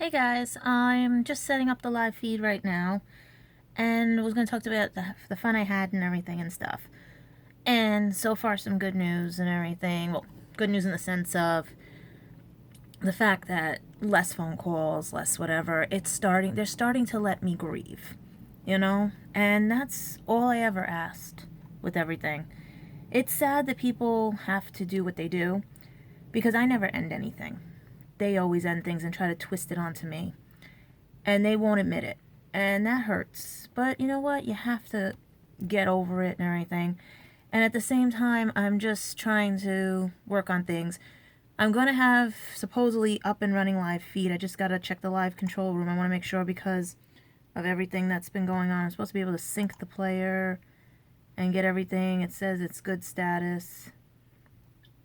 Hey guys, I'm just setting up the live feed right now and was going to talk about the fun I had and everything and stuff. And so far, some good news and everything. Well, good news in the sense of the fact that less phone calls, less whatever. They're starting to let me grieve, you know? And that's all I ever asked with everything. It's sad that people have to do what they do because I never end anything. They always end things and try to twist it onto me. And they won't admit it. And that hurts. But you know what? You have to get over it and everything. And at the same time, I'm just trying to work on things. I'm going to have supposedly up and running live feed. I just got to check the live control room. I want to make sure because of everything that's been going on. I'm supposed to be able to sync the player and get everything. It says it's good status.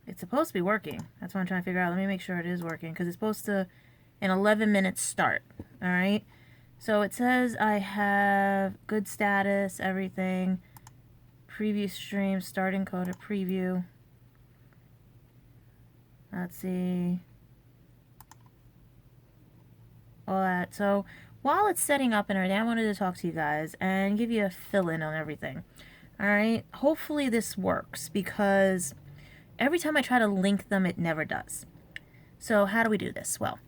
It's supposed to be working. That's what I'm trying to figure out. Let me make sure it is working because it's supposed to in 11 minutes start. All right. So it says I have good status, everything. Preview stream, starting code to preview. Let's see. All that. So while it's setting up and everything, I wanted to talk to you guys and give you a fill-in on everything. All right. Hopefully this works because every time I try to link them, it never does. So how do we do this? Well,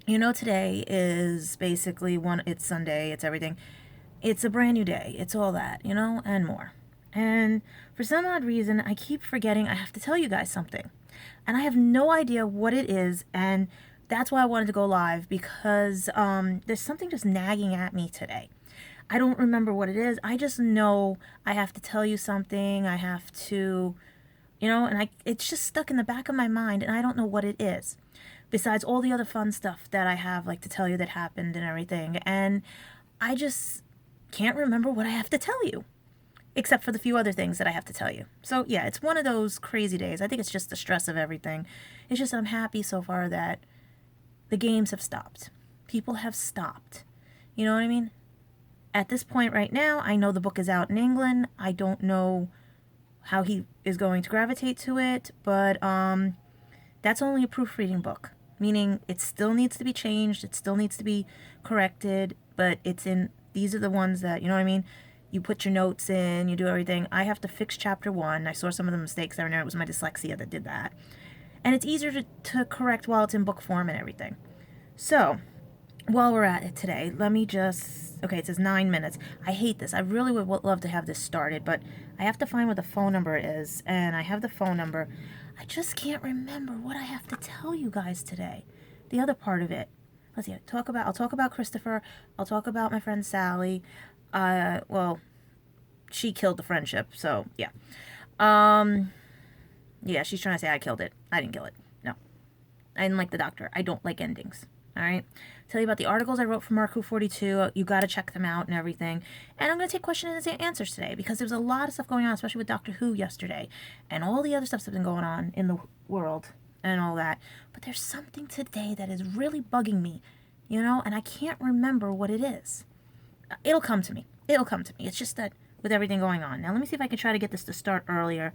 you know, today is basically it's Sunday, it's everything. It's a brand new day. It's all that, you know, and more. And for some odd reason, I keep forgetting I have to tell you guys something. And I have no idea what it is. And that's why I wanted to go live because there's something just nagging at me today. I don't remember what it is. I just know I have to tell you something. I have to, you know, and it's just stuck in the back of my mind and I don't know what it is. Besides all the other fun stuff that I have, like, to tell you that happened and everything. And I just can't remember what I have to tell you, except for the few other things that I have to tell you. So, yeah, it's one of those crazy days. I think it's just the stress of everything. It's just that I'm happy so far that the games have stopped. People have stopped. You know what I mean? At this point right now, I know the book is out in England. I don't know how he is going to gravitate to it, but that's only a proofreading book, meaning it still needs to be changed, it still needs to be corrected, but these are the ones that, you know what I mean? You put your notes in, you do everything. I have to fix chapter 1. I saw some of the mistakes there and there. It was my dyslexia that did that. And it's easier to correct while it's in book form and everything. So, while we're at it today, let me just... Okay, it says 9 minutes. I hate this. I really would love to have this started, but I have to find what the phone number is, and I have the phone number. I just can't remember what I have to tell you guys today. The other part of it. Let's see. I'll talk about Christopher. I'll talk about my friend Sally. Well, she killed the friendship, so yeah. Yeah, she's trying to say I killed it. I didn't kill it. No. I didn't like the doctor. I don't like endings. All right. Tell you about the articles I wrote for Mark 42. You got to check them out and everything. And I'm going to take questions and answers today because there was a lot of stuff going on, especially with Doctor Who yesterday and all the other stuff that's been going on in the world and all that. But there's something today that is really bugging me, you know, and I can't remember what it is. It'll come to me. It'll come to me. It's just that with everything going on. Now, let me see if I can try to get this to start earlier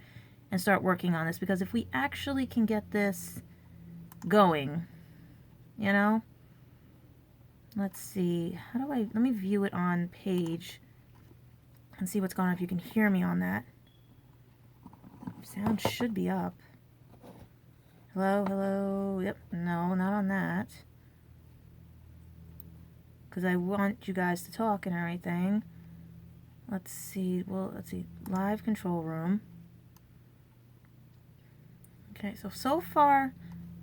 and start working on this because if we actually can get this going, you know, let's see, let me view it on page and see what's going on, if you can hear me on that. Sound should be up. Hello, yep, no, not on that. Because I want you guys to talk and everything. Let's see, live control room. Okay, so far,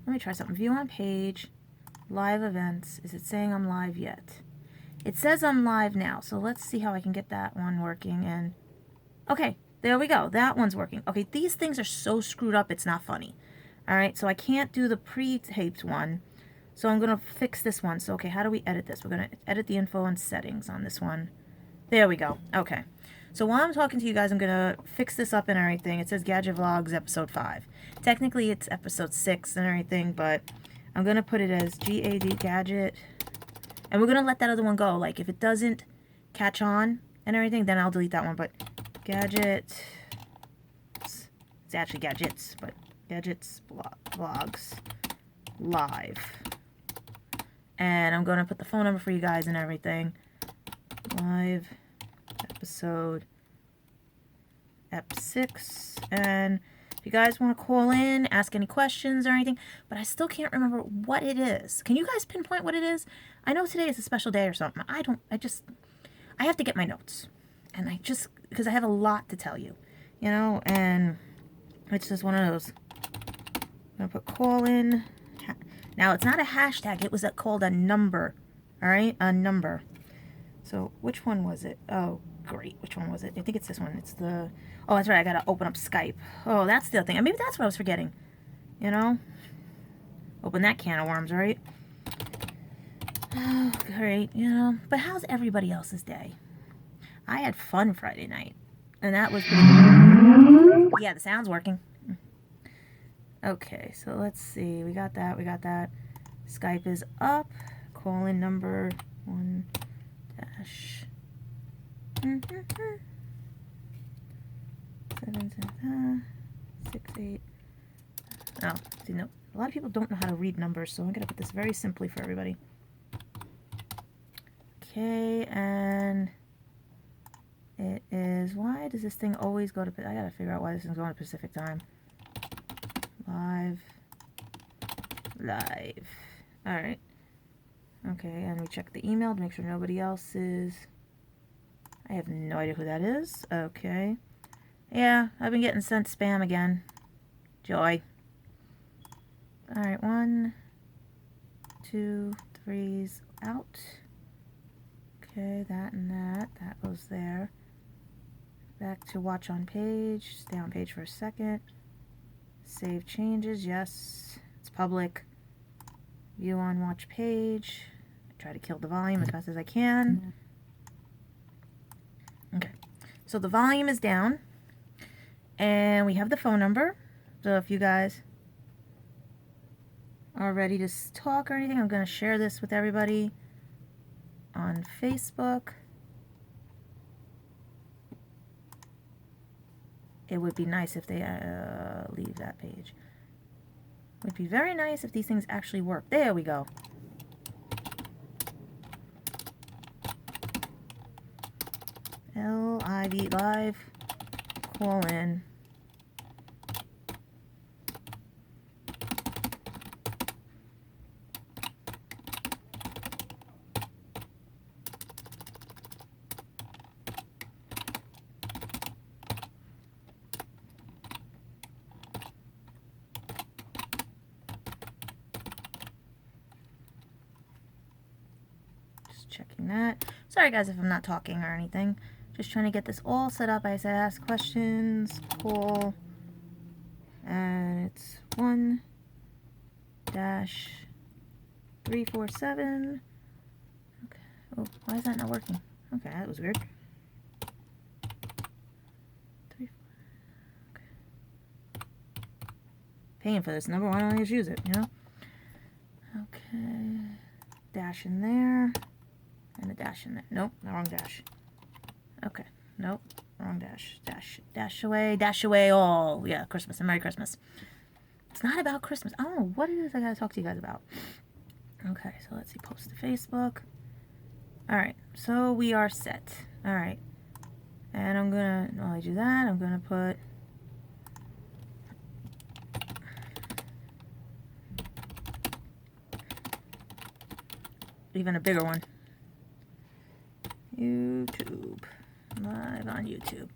let me try something. View on page. Live events. Is it saying I'm live yet? It says I'm live now, so let's see how I can get that one working. And okay, there we go. That one's working. Okay, these things are so screwed up, it's not funny. All right, so I can't do the pre-taped one, so I'm going to fix this one. So, okay, how do we edit this? We're going to edit the info and settings on this one. There we go. Okay, so while I'm talking to you guys, I'm going to fix this up and everything. It says Gadget Vlogs episode 5. Technically, it's episode 6 and everything, but I'm going to put it as GAD Gadget. And we're going to let that other one go. Like, if it doesn't catch on and everything, then I'll delete that one. But Gadget... It's actually Gadgets, but Gadgets Vlogs Live. And I'm going to put the phone number for you guys and everything. Live episode Ep6. And if you guys want to call in, ask any questions or anything, but I still can't remember what it is. Can you guys pinpoint what it is? I know today is a special day or something. I have to get my notes. And because I have a lot to tell you, you know, and it's just one of those. I'm going to put call in. Now, it's not a hashtag. It was called a number. All right? A number. So, which one was it? Oh, great. Which one was it? I think it's this one. It's the... Oh, that's right. I got to open up Skype. Oh, that's the other thing. Maybe that's what I was forgetting. You know? Open that can of worms, right? Oh, great. You know? But how's everybody else's day? I had fun Friday night. And that was pretty good. Yeah, the sound's working. Okay, so let's see. We got that. Skype is up. Call in number 1 dash 7 6 8. Oh, see, no. A lot of people don't know how to read numbers, so I'm gonna put this very simply for everybody. Okay, and it is. Why does this thing always go to? I gotta figure out why this is going to Pacific time. Live. Alright. Okay, and we check the email to make sure nobody else is... I have no idea who that is. Okay. Yeah, I've been getting sent spam again. Joy. Alright, 1, 2, 3's out. Okay, that and that. That goes there. Back to watch on page. Stay on page for a second. Save changes, yes. It's public. View on watch page. I try to kill the volume as fast as I can. Okay. So the volume is down. And we have the phone number. So if you guys are ready to talk or anything, I'm going to share this with everybody on Facebook. It would be nice if they leave that page. It would be very nice if these things actually work. There we go. L-I-V live. Call in. Checking that. Sorry guys if I'm not talking or anything. Just trying to get this all set up. I said ask questions, call, and it's 1-347. Okay. Oh, why is that not working? Okay, that was weird. 3, 4. Okay. Paying for this number. Why don't I just use it? You know. Okay. Dash in there. And a dash in there. Nope, the wrong dash. Okay, nope, wrong dash. Dash away all. Yeah, Christmas and Merry Christmas. It's not about Christmas. I don't know what it is I gotta talk to you guys about. Okay, so let's see, post to Facebook. Alright, so we are set. Alright. And I'm gonna, while I do that, I'm gonna put... even a bigger one. YouTube. Live on YouTube.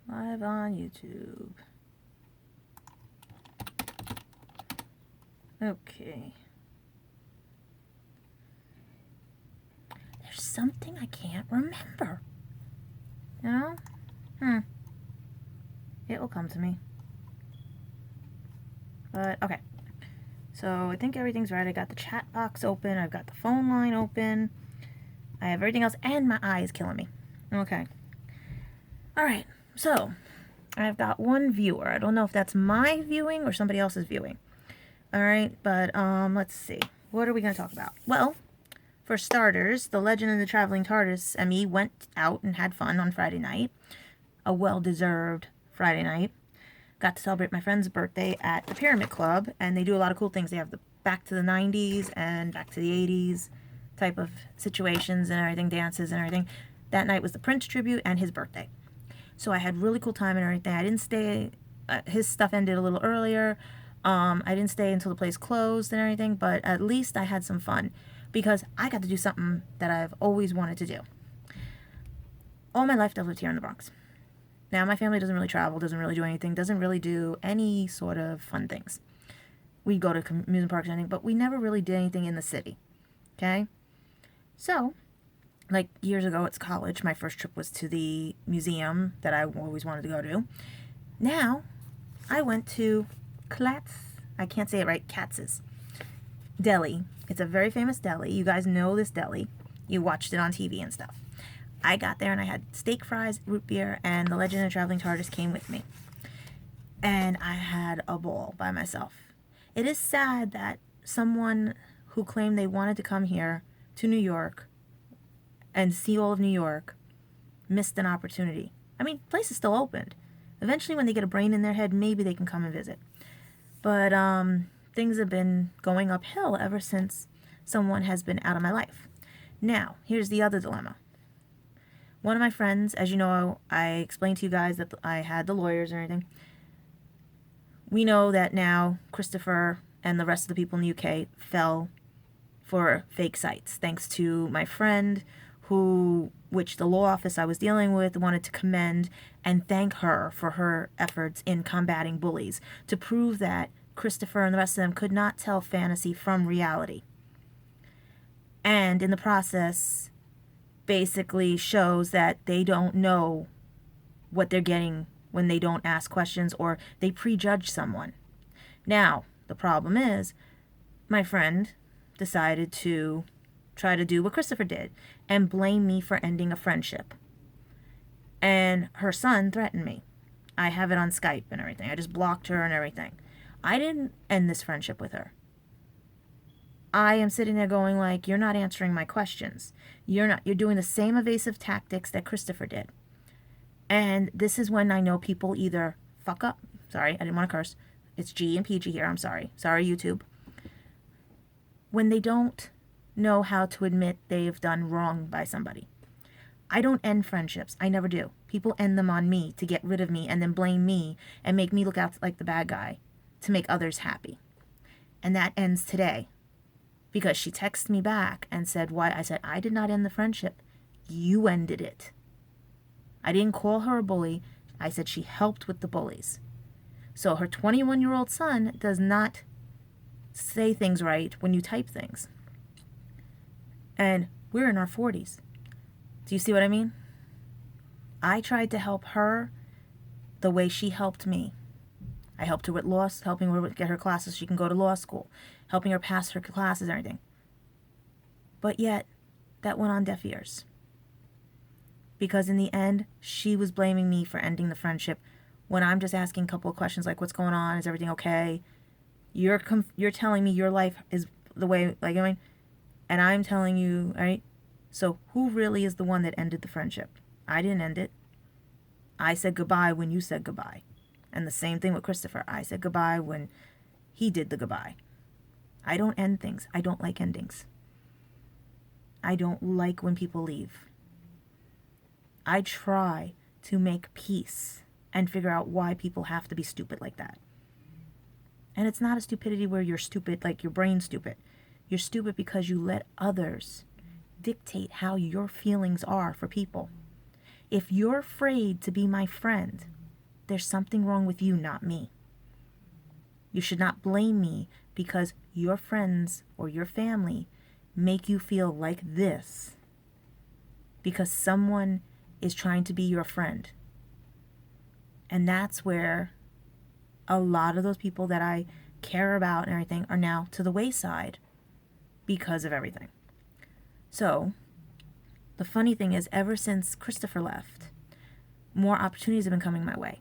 Live on YouTube. Okay. There's something I can't remember. You know? It will come to me. But, okay. So, I think everything's right. I got the chat box open. I've got the phone line open. I have everything else. And my eye is killing me. Okay. Alright. So, I've got one viewer. I don't know if that's my viewing or somebody else's viewing. Alright. But, let's see. What are we going to talk about? Well, for starters, the Legend of the Traveling TARDIS ME went out and had fun on Friday night. A well-deserved Friday night. got to celebrate my friend's birthday at the Pyramid Club, and they do a lot of cool things. They have the back to the 90s and back to the 80s type of situations and everything, dances and everything. That night was the Prince tribute and his birthday. So I had really cool time and everything. I didn't stay, his stuff ended a little earlier. I didn't stay until the place closed and everything, but at least I had some fun because I got to do something that I've always wanted to do. All my life I've lived here in the Bronx. Now, my family doesn't really travel, doesn't really do anything, doesn't really do any sort of fun things. We go to amusement parks and anything, but we never really did anything in the city. Okay? So, like years ago at college, my first trip was to the museum that I always wanted to go to. Now, I went to I can't say it right, Katz's Deli. It's a very famous deli. You guys know this deli. You watched it on TV and stuff. I got there and I had steak fries, root beer, and the Legend of Traveling TARDIS came with me. And I had a ball by myself. It is sad that someone who claimed they wanted to come here to New York and see all of New York missed an opportunity. I mean, the place is still opened. Eventually, when they get a brain in their head, maybe they can come and visit. But things have been going uphill ever since someone has been out of my life. Now, here's the other dilemma. One of my friends, as you know, I explained to you guys that I had the lawyers and everything. We know that now Christopher and the rest of the people in the UK fell for fake sites, thanks to my friend which the law office I was dealing with wanted to commend and thank her for her efforts in combating bullies to prove that Christopher and the rest of them could not tell fantasy from reality. And in the process, basically shows that they don't know what they're getting when they don't ask questions or they prejudge someone. Now, the problem is, my friend decided to try to do what Christopher did and blame me for ending a friendship. And her son threatened me. I have it on Skype and everything. I just blocked her and everything. I didn't end this friendship with her. I am sitting there going like, you're not answering my questions. You're doing the same evasive tactics that Christopher did. And this is when I know people either fuck up. Sorry, I didn't want to curse. It's G and PG here. I'm sorry. Sorry, YouTube. When they don't know how to admit they've done wrong by somebody. I don't end friendships. I never do. People end them on me to get rid of me and then blame me and make me look out like the bad guy to make others happy. And that ends today. Because she texted me back and said, why? I said, I did not end the friendship. You ended it. I didn't call her a bully. I said she helped with the bullies. So her 21-year-old son does not say things right when you type things. And we're in our 40s. Do you see what I mean? I tried to help her the way she helped me. I helped her with law, helping her get her classes so she can go to law school, helping her pass her classes and everything. But yet, that went on deaf ears. Because in the end, she was blaming me for ending the friendship when I'm just asking a couple of questions like, what's going on? Is everything okay? You're telling me your life is the way, like, I mean, and I'm telling you, right? So who really is the one that ended the friendship? I didn't end it. I said goodbye when you said goodbye. And the same thing with Christopher. I said goodbye when he did the goodbye. I don't end things. I don't like endings. I don't like when people leave. I try to make peace and figure out why people have to be stupid like that. And it's not a stupidity where you're stupid, like your brain's stupid. You're stupid because you let others dictate how your feelings are for people. If you're afraid to be my friend, there's something wrong with you, not me. You should not blame me because your friends or your family make you feel like this because someone is trying to be your friend. And that's where a lot of those people that I care about and everything are now to the wayside because of everything. So, the funny thing is, ever since Christopher left, more opportunities have been coming my way.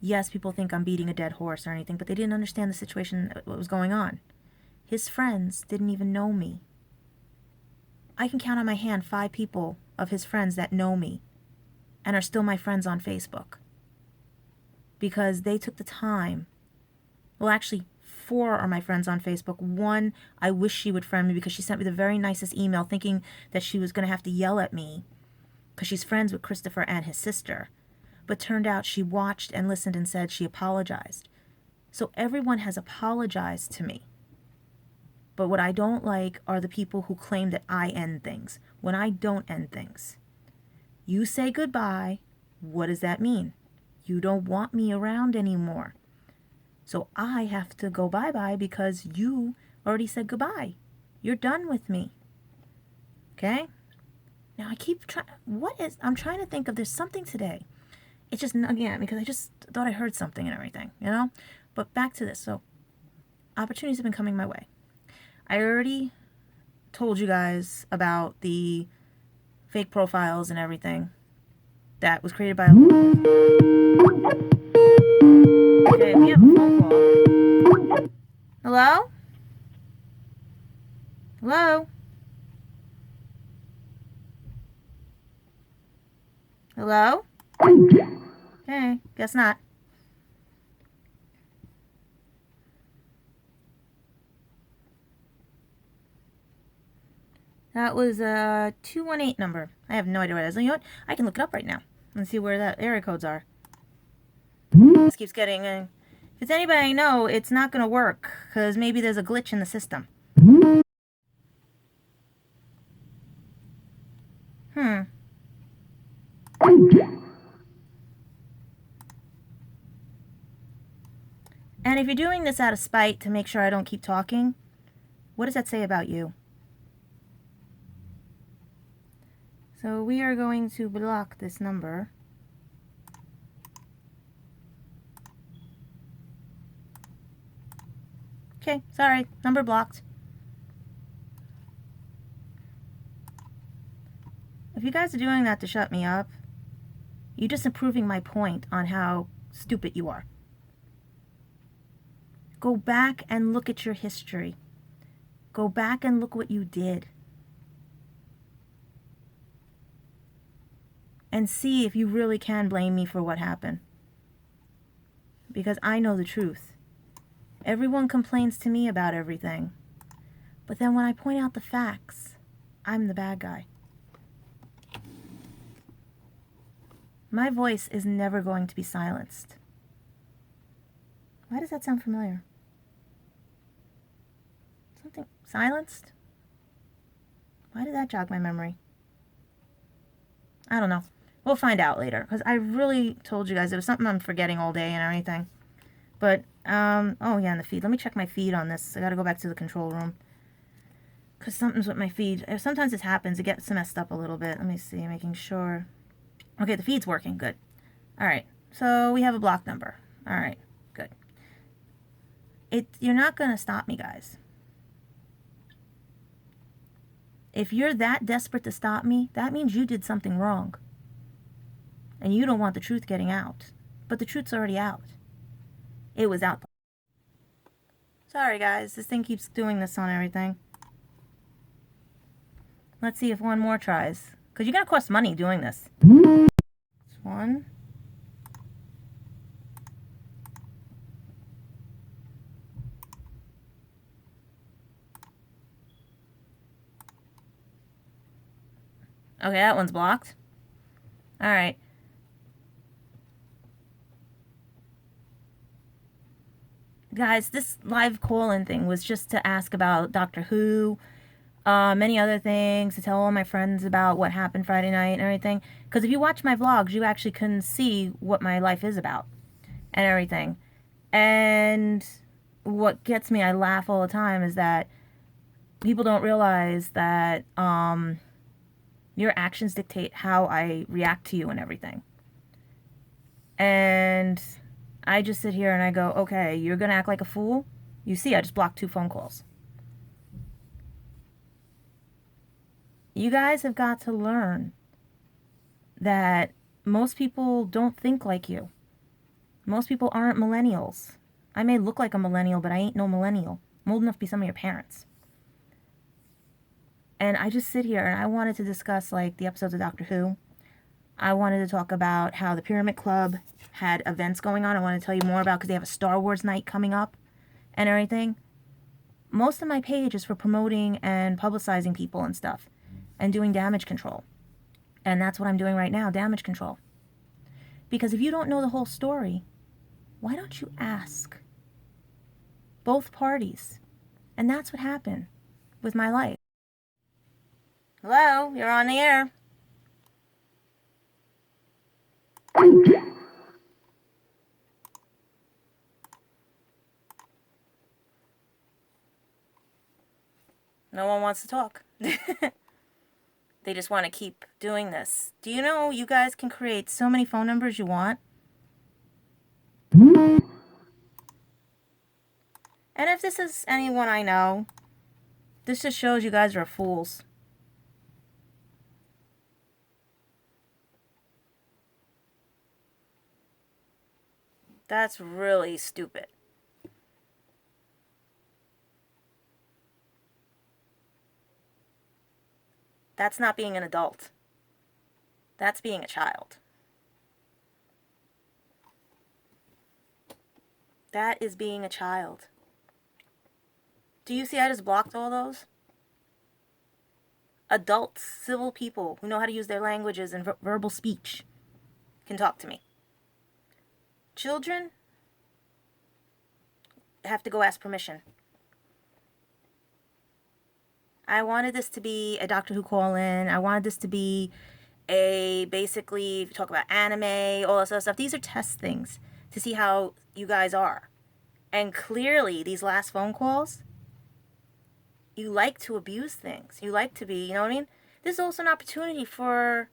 Yes, people think I'm beating a dead horse or anything, but they didn't understand the situation, what was going on. His friends didn't even know me. I can count on my hand 5 people of his friends that know me and are still my friends on Facebook. because they took the time. Well, actually, 4 are my friends on Facebook. 1, I wish she would friend me because she sent me the very nicest email thinking that she was going to have to yell at me because she's friends with Christopher and his sister. But turned out she watched and listened and said she apologized. So everyone has apologized to me. But what I don't like are the people who claim that I end things when I don't end things. You say goodbye. What does that mean? You don't want me around anymore. So I have to go bye-bye because you already said goodbye. You're done with me. Okay? Now I keep trying. I'm trying to think of, there's something today. It's just nugging at me because I just thought I heard something and everything, you know? But back to this. So opportunities have been coming my way. I already told you guys about the fake profiles and everything that was created by... Okay, we have a phone call. Hello? Hello? Hello? Okay, guess not. That was a 218 number. I have no idea what it is. You know what? I can look it up right now and see where that area codes are. This keeps getting... if it's anybody I know, it's not going to work because maybe there's a glitch in the system. And if you're doing this out of spite to make sure I don't keep talking, what does that say about you? So we are going to block this number. Okay, sorry, number blocked. If you guys are doing that to shut me up, you're just improving my point on how stupid you are. Go back and look at your history. Go back and look what you did. And see if you really can blame me for what happened. Because I know the truth. Everyone complains to me about everything. But then when I point out the facts, I'm the bad guy. My voice is never going to be silenced. Why does that sound familiar? Something silenced? Why did that jog my memory? I don't know. We'll find out later, because I really told you guys it was something I'm forgetting all day and everything. But, oh yeah, and the feed. Let me check my feed on this. I gotta go back to the control room. Because something's with my feed. Sometimes this happens. It gets messed up a little bit. Let me see, making sure. Okay, the feed's working. Good. Alright, so we have a block number. Alright, good. You're not gonna stop me, guys. If you're that desperate to stop me, that means you did something wrong. And you don't want the truth getting out. But the truth's already out. It was out. Sorry, guys. This thing keeps doing this on everything. Let's see if one more tries. Because you're going to cost money doing this. This one. Okay, that one's blocked. Alright. Guys, this live call-in thing was just to ask about Doctor Who, many other things, to tell all my friends about what happened Friday night and everything. Because if you watch my vlogs, you actually can see what my life is about and everything. And what gets me, I laugh all the time, is that people don't realize that your actions dictate how I react to you and everything. And I just sit here and I go, okay, you're going to act like a fool? You see, I just blocked 2 phone calls. You guys have got to learn that most people don't think like you. Most people aren't millennials. I may look like a millennial, but I ain't no millennial. I'm old enough to be some of your parents. And I just sit here and I wanted to discuss, like, the episodes of Doctor Who. I wanted to talk about how the Pyramid Club had events going on. I want to tell you more about because they have a Star Wars night coming up and everything. Most of my page is for promoting and publicizing people and stuff and doing damage control. And that's what I'm doing right now, damage control. Because if you don't know the whole story, why don't you ask both parties? And that's what happened with my life. Hello, you're on the air. No one wants to talk. They just want to keep doing this. Do you know you guys can create so many phone numbers you want? And if this is anyone I know, this just shows you guys are fools. That's really stupid. That's not being an adult. That's being a child. That is being a child. Do you see I just blocked all those? Adults, civil people who know how to use their languages and verbal speech can talk to me. Children have to go ask permission. I wanted this to be a Doctor Who call-in. I wanted this to be a basically talk about anime, all this other stuff. These are test things to see how you guys are. And clearly, these last phone calls, you like to abuse things. You like to be, you know what I mean? This is also an opportunity for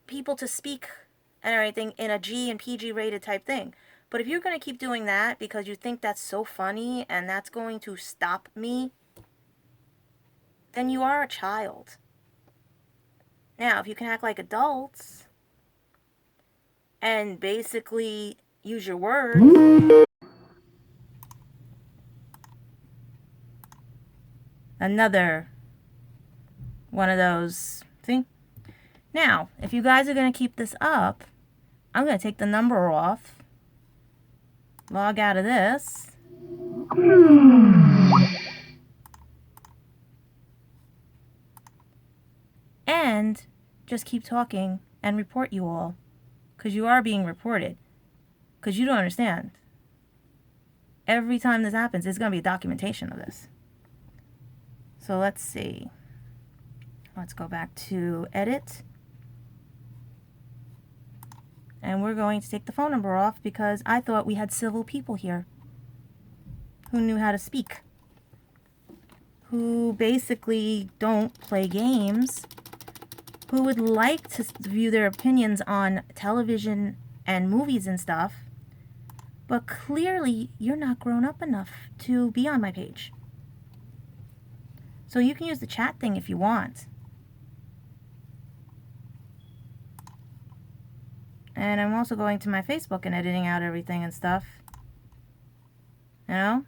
people to speak and everything in a G and PG rated type thing. But if you're going to keep doing that because you think that's so funny and that's going to stop me, then you are a child. Now, if you can act like adults and basically use your words, another one of those, see? Now, if you guys are going to keep this up, I'm going to take the number off, log out of this, and just keep talking and report you all. Because you are being reported. Because you don't understand. Every time this happens, there's going to be a documentation of this. So let's see. Let's go back to edit. And we're going to take the phone number off because I thought we had civil people here who knew how to speak. Who basically don't play games. Who would like to view their opinions on television and movies and stuff. But clearly, you're not grown up enough to be on my page. So you can use the chat thing if you want. And I'm also going to my Facebook and editing out everything and stuff. You know?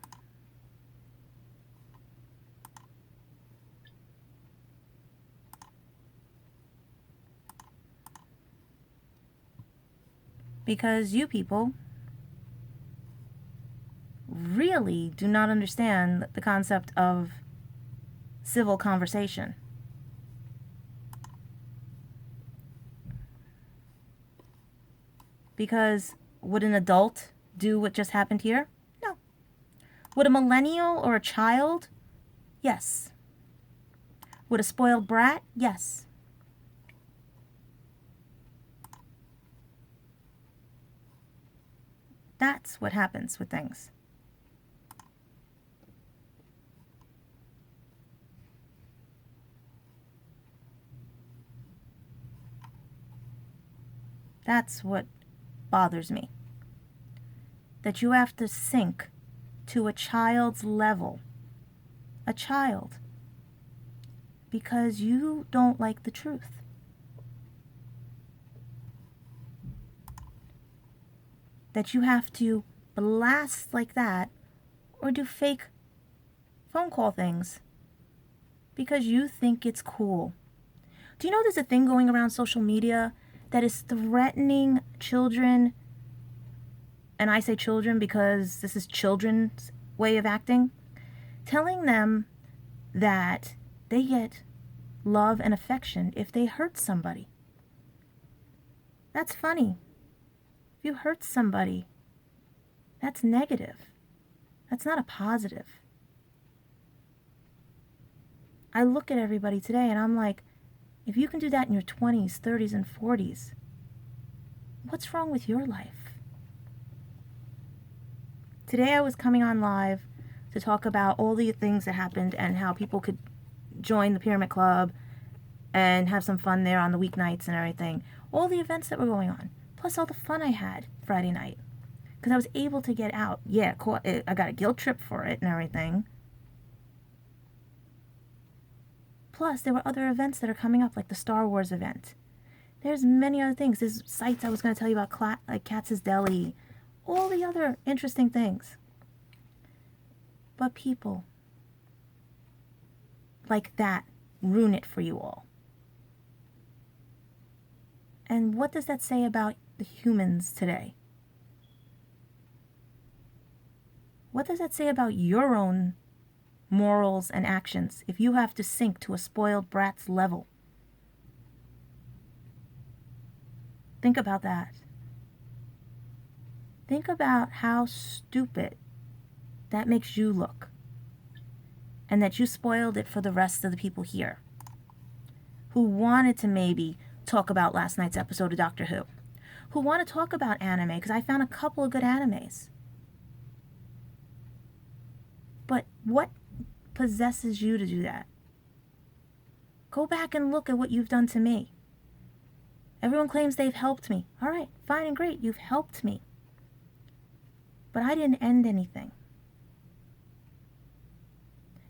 Because you people really do not understand the concept of civil conversation. Because would an adult do what just happened here? No. Would a millennial or a child? Yes. Would a spoiled brat? Yes. That's what happens with things. That's what bothers me. That you have to sink to a child's level. A child. Because you don't like the truth. That you have to blast like that or do fake phone call things because you think it's cool. Do you know there's a thing going around social media that is threatening children, and I say children because this is children's way of acting, telling them that they get love and affection if they hurt somebody. That's funny. If you hurt somebody, that's negative. That's not a positive. I look at everybody today and I'm like, if you can do that in your 20s, 30s, and 40s, what's wrong with your life? Today I was coming on live to talk about all the things that happened and how people could join the Pyramid Club and have some fun there on the weeknights and everything. All the events that were going on. Plus all the fun I had Friday night. Because I was able to get out. Yeah, I got a guilt trip for it and everything. Plus, there were other events that are coming up, like the Star Wars event. There's many other things. There's sites I was going to tell you about, like Katz's Deli. All the other interesting things. But people like that ruin it for you all. And what does that say about the humans today? What does that say about your own morals and actions if you have to sink to a spoiled brat's level? Think about that. Think about how stupid that makes you look. And that you spoiled it for the rest of the people here who wanted to maybe talk about last night's episode of Doctor Who. Who want to talk about anime, because I found a couple of good animes. But what possesses you to do that? Go back and look at what you've done to me. Everyone claims they've helped me. All right, fine and great, you've helped me. But I didn't end anything.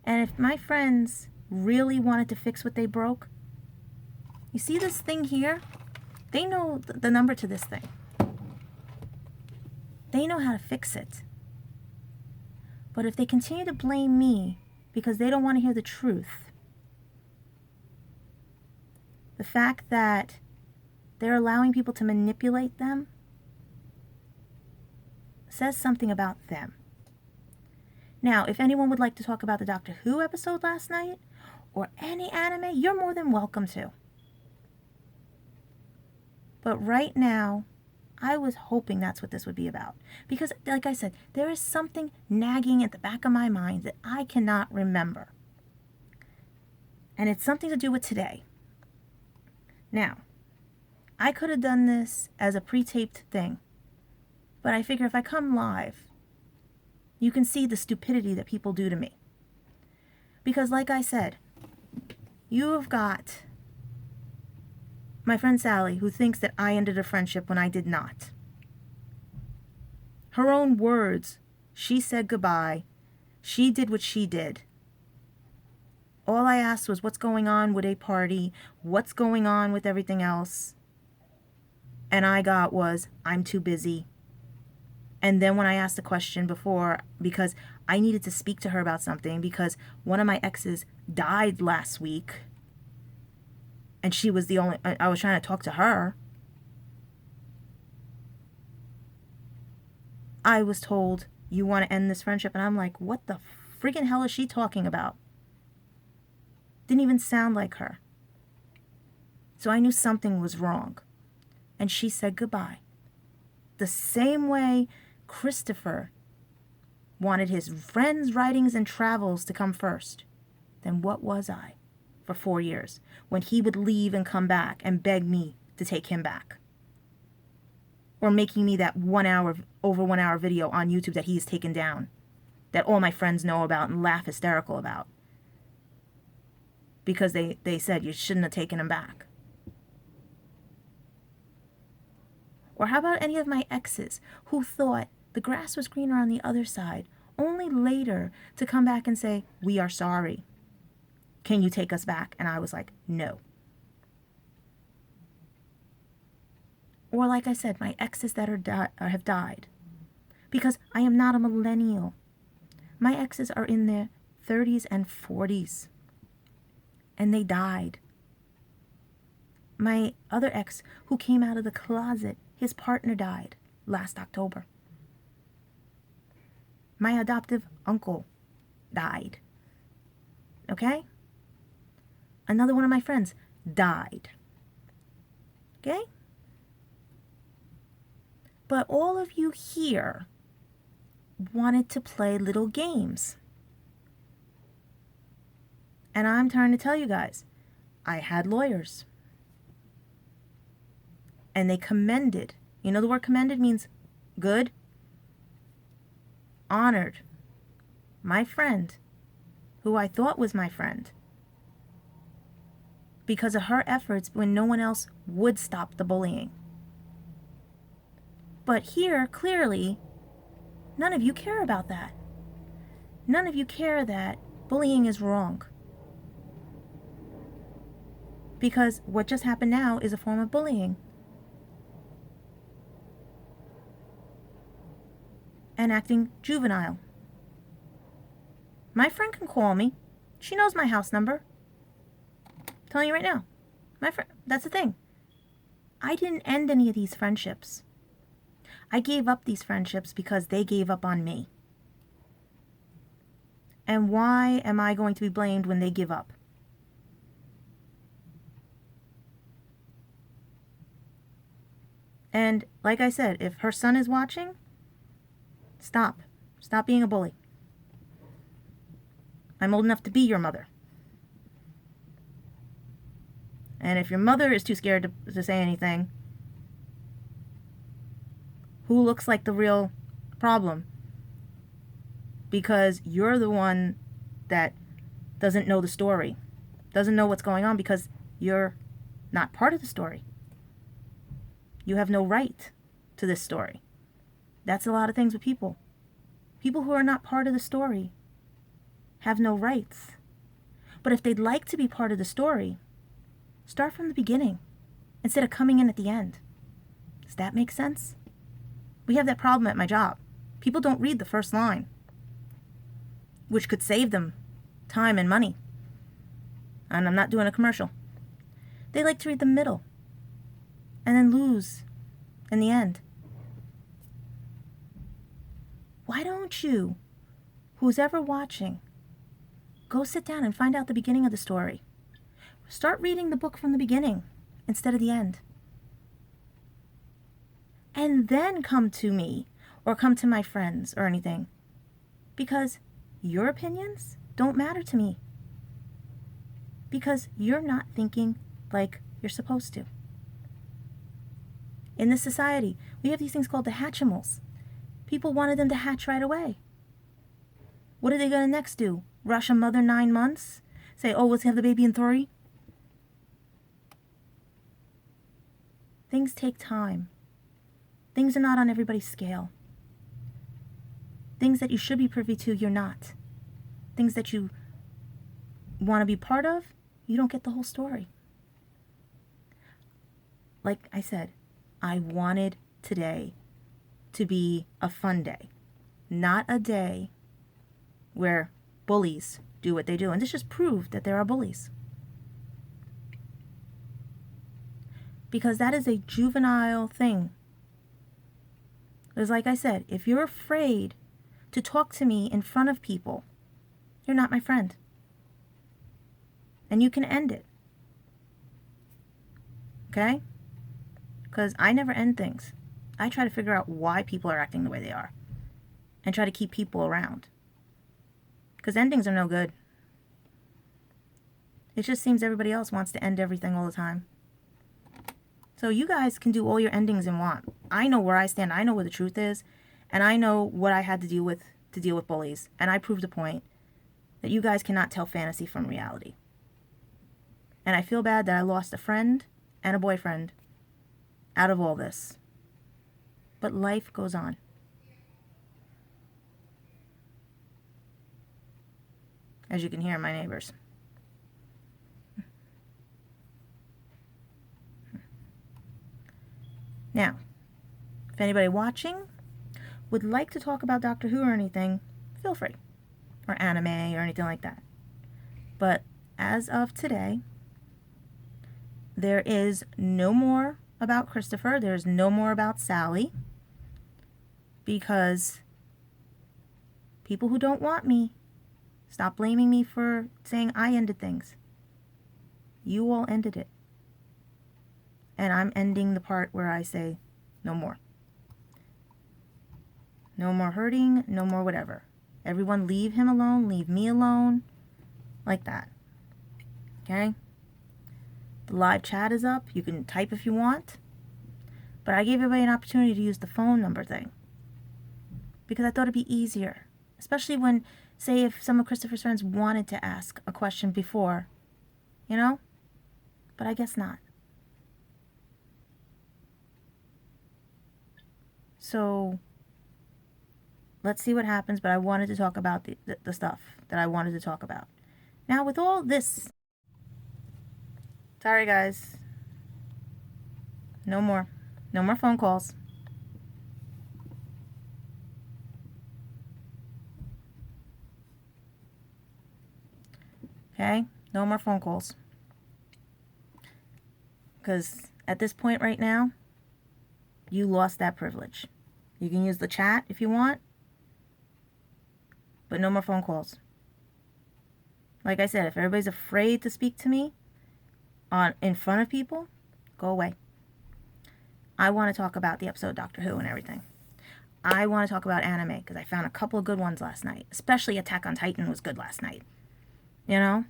And if my friends really wanted to fix what they broke, you see this thing here? They know the number to this thing. They know how to fix it. But if they continue to blame me because they don't want to hear the truth, the fact that they're allowing people to manipulate them says something about them. Now, if anyone would like to talk about the Doctor Who episode last night, or any anime, you're more than welcome to. But right now, I was hoping that's what this would be about. Because, like I said, there is something nagging at the back of my mind that I cannot remember. And it's something to do with today. Now, I could have done this as a pre-taped thing. But I figure if I come live, you can see the stupidity that people do to me. Because like I said, you have got my friend Sally, who thinks that I ended a friendship when I did not. Her own words, she said goodbye. She did what she did. All I asked was what's going on with a party, what's going on with everything else. And I got was, I'm too busy. And then when I asked a question before, because I needed to speak to her about something, because one of my exes died last week, and she was the only, I was trying to talk to her, I was told, you want to end this friendship? And I'm like, what the freaking hell is she talking about? Didn't even sound like her. So I knew something was wrong. And she said goodbye. The same way Christopher wanted his friends' writings and travels to come first. Then what was I for 4 years when he would leave and come back and beg me to take him back? Or making me that over 1 hour video on YouTube that he's taken down, that all my friends know about and laugh hysterical about. Because they said you shouldn't have taken him back. Or how about any of my exes who thought the grass was greener on the other side, only later to come back and say, we are sorry. Can you take us back? And I was like, no. Or like I said, my exes that have died. Because I am not a millennial. My exes are in their 30s and 40s. And they died. My other ex who came out of the closet, his partner died last October. My adoptive uncle died. Okay? Another one of my friends died. Okay? But all of you here wanted to play little games. And I'm trying to tell you guys, I had lawyers. And they commended. You know the word commended means good? Honored my friend, who I thought was my friend, because of her efforts when no one else would stop the bullying. But here, clearly, none of you care about that. None of you care that bullying is wrong. Because what just happened now is a form of bullying. And acting juvenile. My friend can call me. She knows my house number. I'm telling you right now. My friend, that's the thing. I didn't end any of these friendships. I gave up these friendships because they gave up on me. And why am I going to be blamed when they give up? And like I said, if her son is watching, stop. Stop being a bully. I'm old enough to be your mother. And if your mother is too scared to say anything, who looks like the real problem? Because you're the one that doesn't know the story, doesn't know what's going on because you're not part of the story. You have no right to this story. That's a lot of things with people. People who are not part of the story have no rights. But if they'd like to be part of the story, start from the beginning instead of coming in at the end. Does that make sense? We have that problem at my job. People don't read the first line, which could save them time and money. And I'm not doing a commercial. They like to read the middle and then lose in the end. Why don't you, who's ever watching, go sit down and find out the beginning of the story. Start reading the book from the beginning instead of the end. And then come to me or come to my friends or anything. Because your opinions don't matter to me. Because you're not thinking like you're supposed to. In this society, we have these things called the Hatchimals. People wanted them to hatch right away. What are they going to next do? Rush a mother 9 months? Say, oh, let's have the baby in 3? Things take time. Things are not on everybody's scale. Things that you should be privy to, you're not. Things that you want to be part of, you don't get the whole story. Like I said, I wanted today to be a fun day, not a day where bullies do what they do. And this just proved that there are bullies. Because that is a juvenile thing. Because like I said, if you're afraid to talk to me in front of people, you're not my friend. And you can end it. Okay? Because I never end things. I try to figure out why people are acting the way they are. And try to keep people around. Because endings are no good. It just seems everybody else wants to end everything all the time. So you guys can do all your endings you want. I know where I stand. I know where the truth is. And I know what I had to deal with bullies. And I proved a point that you guys cannot tell fantasy from reality. And I feel bad that I lost a friend and a boyfriend out of all this. But life goes on. As you can hear, my neighbors. Now, if anybody watching would like to talk about Doctor Who or anything, feel free. Or anime or anything like that. But as of today, There is no more about Christopher. There's no more about Sally. Because people who don't want me, stop blaming me for saying I ended things. You all ended it. And I'm ending the part where I say no more. No more hurting, no more whatever. Everyone leave him alone, leave me alone. Like that. Okay? The live chat is up. You can type if you want. But I gave everybody an opportunity to use the phone number thing. Because I thought it'd be easier. Especially when, say, if some of Christopher's friends wanted to ask a question before. You know? But I guess not. So, let's see what happens. But I wanted to talk about the stuff that I wanted to talk about. Now, with all this... Sorry, guys. No more. No more phone calls. Okay? No more phone calls. Because at this point right now, you lost that privilege. You can use the chat if you want, but no more phone calls. Like I said, if everybody's afraid to speak to me in front of people, go away. I want to talk about the episode of Doctor Who and everything. I want to talk about anime because I found a couple of good ones last night. Especially Attack on Titan was good last night. You know?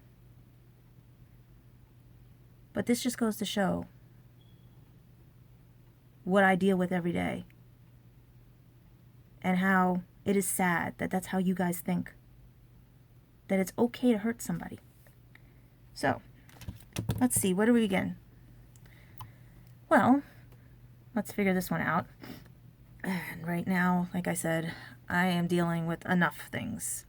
But this just goes to show what I deal with every day. And how it is sad that that's how you guys think. That it's okay to hurt somebody. So, let's see. Where do we begin? Well, let's figure this one out. And right now, like I said, I am dealing with enough things.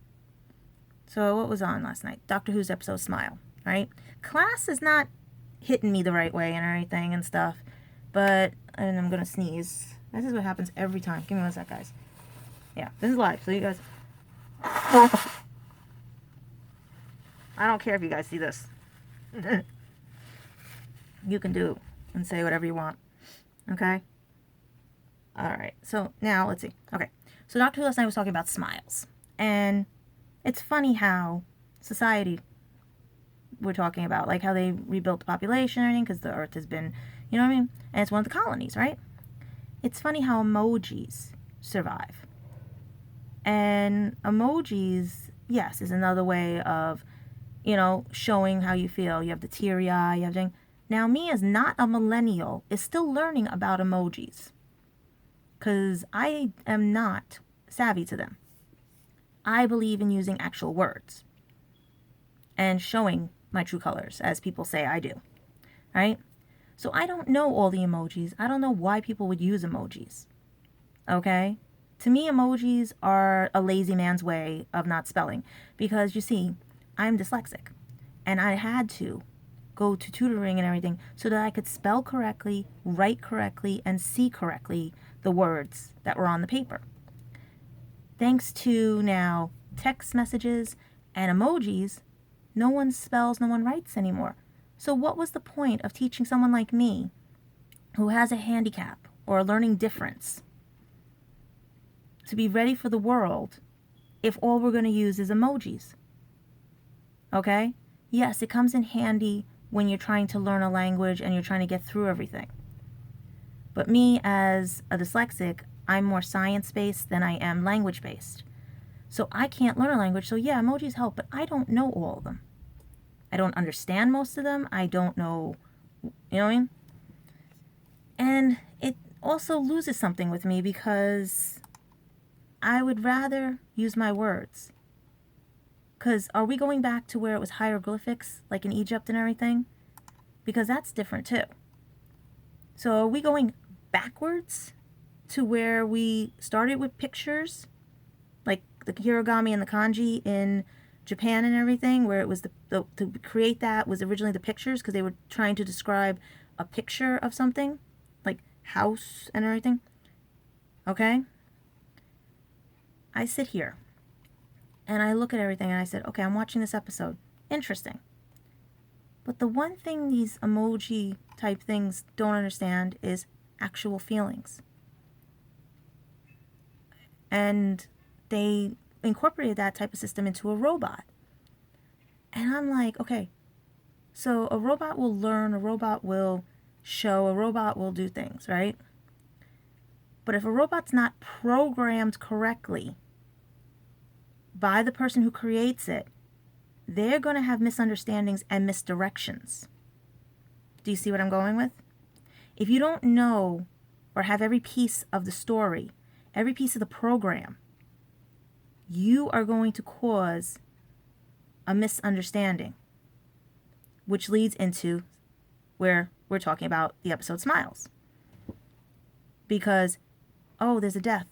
So, what was on last night? Doctor Who's episode Smile, right? Class is not hitting me the right way and everything and stuff. But, and I'm going to sneeze. This is what happens every time. Give me one sec, guys. Yeah, this is live, so you guys... I don't care if you guys see this. You can do and say whatever you want. Okay? Alright, so now, let's see. Okay, so Doctor Who last night was talking about smiles. And it's funny how society we're talking about, like how they rebuilt the population and everything, because the Earth has been, you know what I mean? And it's one of the colonies, right? It's funny how emojis survive. And emojis, yes, is another way of, you know, showing how you feel. You have the teary eye, you have thing. Now, me as not a millennial is still learning about emojis. Because I am not savvy to them. I believe in using actual words. And showing my true colors, as people say I do. Right? So I don't know all the emojis. I don't know why people would use emojis. Okay? To me, emojis are a lazy man's way of not spelling. Because, you see, I'm dyslexic. And I had to go to tutoring and everything so that I could spell correctly, write correctly, and see correctly the words that were on the paper. Thanks to now text messages and emojis, no one spells, no one writes anymore. So what was the point of teaching someone like me who has a handicap or a learning difference to be ready for the world if all we're going to use is emojis? Okay? Yes, it comes in handy when you're trying to learn a language and you're trying to get through everything. But me as a dyslexic, I'm more science-based than I am language-based. So I can't learn a language, so yeah, emojis help, but I don't know all of them. I don't understand most of them. I don't know, you know what I mean? And it also loses something with me because I would rather use my words. Because are we going back to where it was hieroglyphics, like in Egypt and everything? Because that's different too. So are we going backwards to where we started with pictures, like the hiragami and the kanji in Japan and everything, where it was to create that was originally the pictures because they were trying to describe a picture of something, like house and everything. Okay? I sit here and I look at everything and I said, okay, I'm watching this episode. Interesting. But the one thing these emoji type things don't understand is actual feelings. And they incorporated that type of system into a robot. And I'm like, okay, so a robot will learn, a robot will show, a robot will do things, right? But if a robot's not programmed correctly by the person who creates it, they're going to have misunderstandings and misdirections. Do you see what I'm going with? If you don't know or have every piece of the story, every piece of the program, you are going to cause a misunderstanding, which leads into where we're talking about the episode Smiles. Because, oh, there's a death.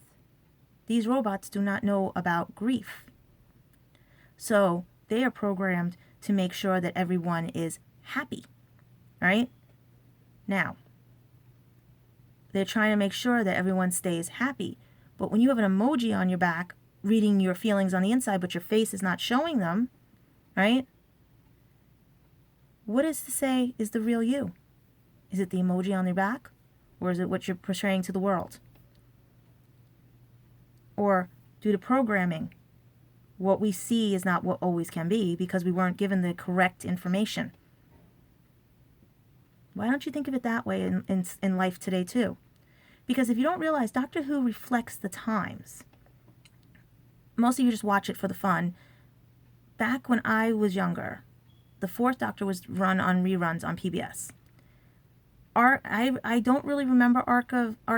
These robots do not know about grief. So they are programmed to make sure that everyone is happy, right? Now, they're trying to make sure that everyone stays happy. But when you have an emoji on your back reading your feelings on the inside, but your face is not showing them, right? What is to say is the real you? Is it the emoji on your back? Or is it what you're portraying to the world? Or due to programming, what we see is not what always can be because we weren't given the correct information. Why don't you think of it that way in life today too? Because if you don't realize, Doctor Who reflects the times. Most of you just watch it for the fun. Back when I was younger, the Fourth Doctor was run on reruns on PBS. I don't really remember Ark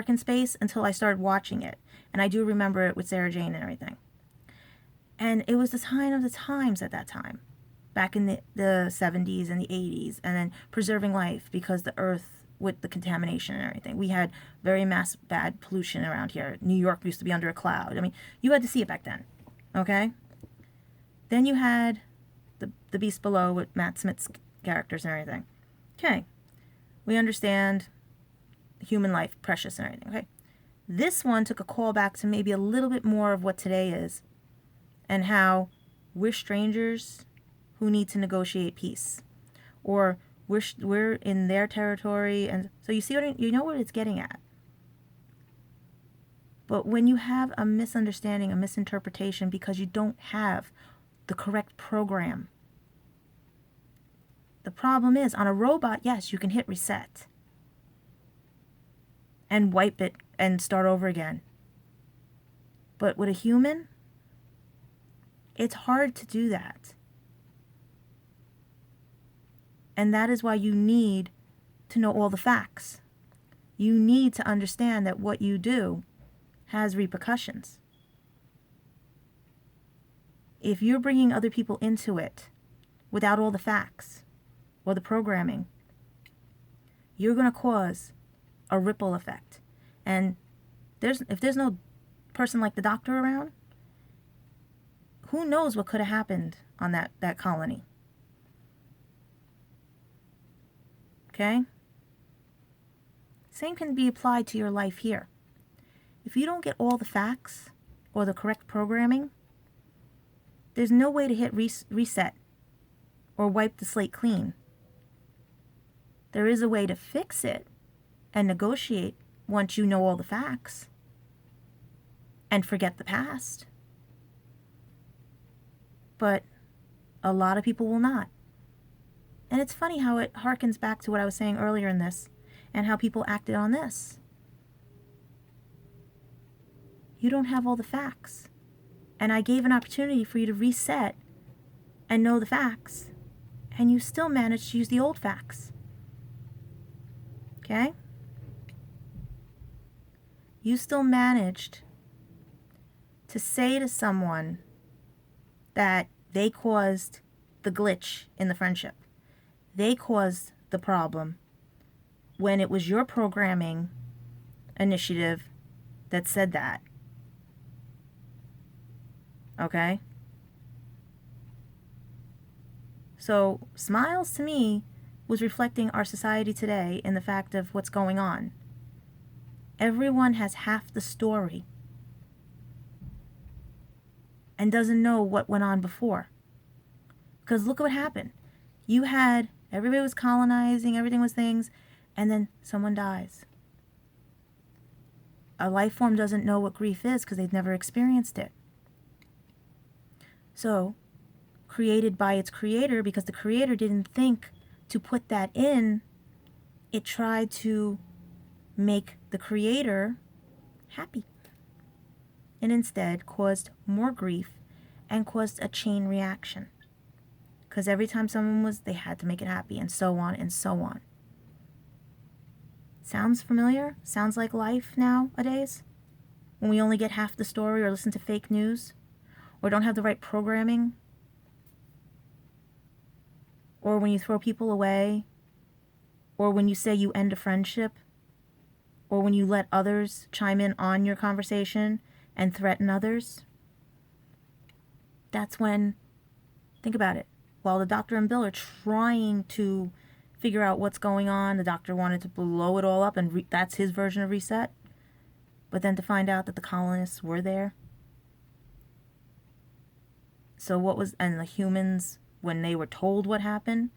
in Space until I started watching it. And I do remember it with Sarah Jane and everything. And it was the sign of the times at that time. Back in the 70s and the 80s. And then preserving life because the Earth, with the contamination and everything. We had very bad pollution around here. New York used to be under a cloud. I mean, you had to see it back then. Okay? Then you had the Beast Below with Matt Smith's characters and everything. Okay. We understand human life, precious and everything. Okay. This one took a call back to maybe a little bit more of what today is and how we're strangers who need to negotiate peace. Or we're in their territory. And so you see you know what it's getting at. But when you have a misunderstanding, a misinterpretation because you don't have the correct program, the problem is, on a robot, yes, you can hit reset and wipe it and start over again. But with a human, it's hard to do that. And that is why you need to know all the facts. You need to understand that what you do has repercussions. If you're bringing other people into it without all the facts or the programming, you're going to cause a ripple effect. And if there's no person like the Doctor around, who knows what could have happened on that colony. Okay? Same can be applied to your life here. If you don't get all the facts or the correct programming, there's no way to hit reset or wipe the slate clean. There is a way to fix it and negotiate once you know all the facts and forget the past. But a lot of people will not. And it's funny how it harkens back to what I was saying earlier in this and how people acted on this. You don't have all the facts. And I gave an opportunity for you to reset and know the facts. And you still managed to use the old facts. Okay? You still managed to say to someone that they caused the glitch in the friendship. They caused the problem when it was your programming initiative that said that. Okay? So, Smiles to me was reflecting our society today in the fact of what's going on. Everyone has half the story and doesn't know what went on before. Because look what happened. You had Everybody was colonizing, everything was things, and then someone dies. A life form doesn't know what grief is because they've never experienced it. So, created by its creator, because the creator didn't think to put that in, it tried to make the creator happy. And instead caused more grief and caused a chain reaction. Because every time someone was, they had to make it happy, and so on and so on. Sounds familiar? Sounds like life nowadays? When we only get half the story or listen to fake news? Or don't have the right programming? Or when you throw people away? Or when you say you end a friendship? Or when you let others chime in on your conversation and threaten others? That's when, think about it, while the doctor and Bill are trying to figure out what's going on, the doctor wanted to blow it all up, and that's his version of reset. But then to find out that the colonists were there. So what was, and the humans, when they were told what happened,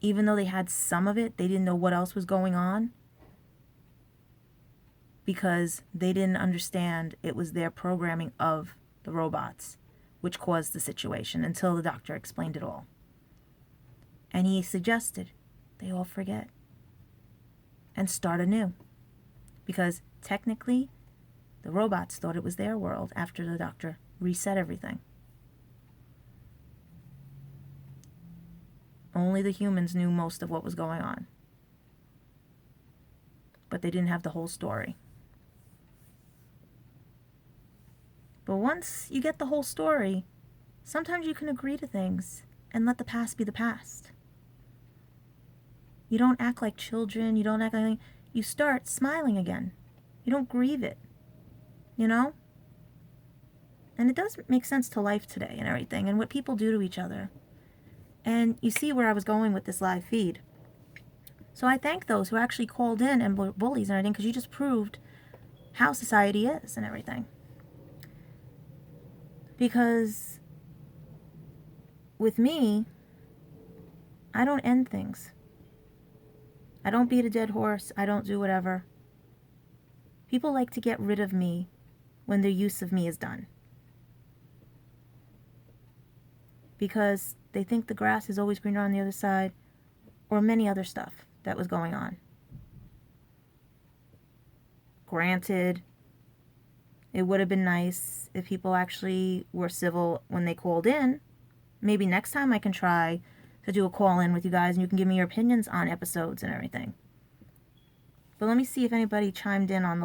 even though they had some of it, they didn't know what else was going on. Because they didn't understand it was their programming of the robots which caused the situation until the doctor explained it all. And he suggested they all forget and start anew. Because technically, the robots thought it was their world after the doctor reset everything. Only the humans knew most of what was going on. But they didn't have the whole story. But once you get the whole story, sometimes you can agree to things and let the past be the past. You don't act like children, you don't act like, you start smiling again. You don't grieve it, you know? And it does make sense to life today and everything, and what people do to each other. And you see where I was going with this live feed. So I thank those who actually called in and were bullies and everything, because you just proved how society is and everything. Because with me, I don't end things. I don't beat a dead horse. I don't do whatever. People like to get rid of me when their use of me is done. Because they think the grass is always greener on the other side, or many other stuff that was going on. Granted, it would have been nice if people actually were civil when they called in. Maybe next time I can try to do a call in with you guys and you can give me your opinions on episodes and everything. But let me see if anybody chimed in on